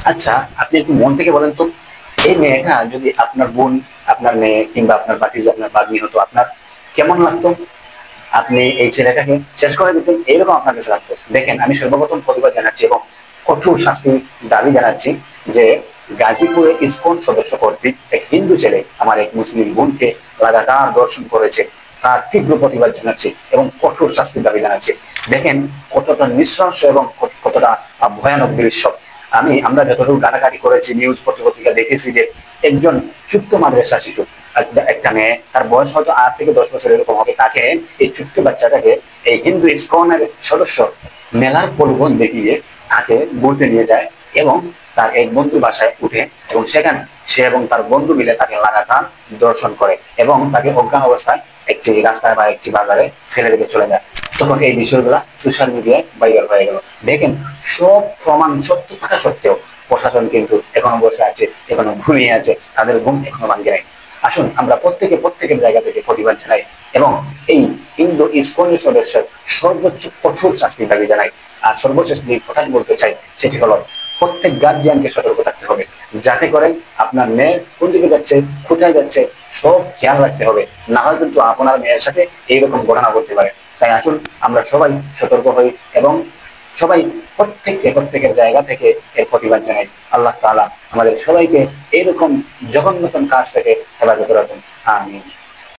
আচ্ছা, আপনি একটু মন থেকে বলেন তো, এই মেয়েটা যদি আপনার বোন, আপনার মেয়ে কিংবা আপনার ভাতিজি, আপনার ভাগ্নি হতো, আপনার কেমন লাগতো? আপনি এই ছেলেটাকে শেষ করে দিতেন, এইরকম আপনার কাছে লাগতো? দেখেন, আমি সর্বপ্রথম প্রতিবাদ জানাচ্ছি এবং কঠোর শাস্তির দাবি জানাচ্ছি যে গাজীপুরে ইসকন সদস্য কর্তৃক এক হিন্দু ছেলে আমার এক মুসলিম বোনকে লাগাতার দর্শন করেছে, তার তীব্র প্রতিবাদ জানাচ্ছি এবং কঠোর শাস্তির দাবি জানাচ্ছি। দেখেন কতটা নৃশংস এবং কতটা ভয়ানক দৃশ্য। আমরা যতটুকু গালাগালি করেছি, নিউজ পত্রিকা দেখেছি যে একজন ছোট্ট মাদ্রাসা শিশু, একটা মেয়ে, তার বয়স হয়তো 8 থেকে 10 বছর এরকম হবে, তাকে, এই ছোট্ট বাচ্চাটাকে এই হিন্দু ইসকনের সদস্য মেলার প্রলোভন দেখিয়ে তাকে ঘুরতে নিয়ে যায় এবং তার এক বন্ধু বাসায় উঠে এবং সেখানে সে এবং তার বন্ধু মিলে তাকে লাগাতার দর্শন করে এবং তাকে অজ্ঞান অবস্থায় একটি রাস্তায় বা একটি বাজারে ফেলে রেখে চলে যায়। তখন এই বিষয়গুলা সোশ্যাল মিডিয়ায় ভাইরাল হয়ে গেল। দেখেন, সব প্রমাণ সত্য থাকা সত্ত্বেও প্রশাসন কিন্তু এখনো বসে আছে, এখনো ঘুমিয়ে আছে, তাদের ঘুম এখনো ভাঙে নাই। আসুন আমরা প্রত্যেকের জায়গা থেকে প্রতিবাদ জানাই এবং এই হিন্দু ইসকনের সদস্যের সর্বোচ্চ কঠোর শাস্তির দাবি জানাই। আর সর্বশেষ যে কথা বলতে চাই সেটি হলো, প্রত্যেক গার্জিয়ানকে সতর্ক থাকতে হবে, যাতে করে আপনার মেয়ে কোন দিকে যাচ্ছে, কোথায় যাচ্ছে, সব খেয়াল রাখতে হবে। না হয় কিন্তু আপনার মেয়ের সাথে এইরকম ঘটনা ঘটতে পারে। তাই আসুন আমরা সবাই সতর্ক হই এবং সবাই প্রত্যেকের জায়গা থেকে এর প্রতিবাদ জানাই। আল্লাহ তাআলা আমাদের সবাইকে এইরকম জঘন্যতম কাজ থেকে হেফাজত রাখুন। আমিন।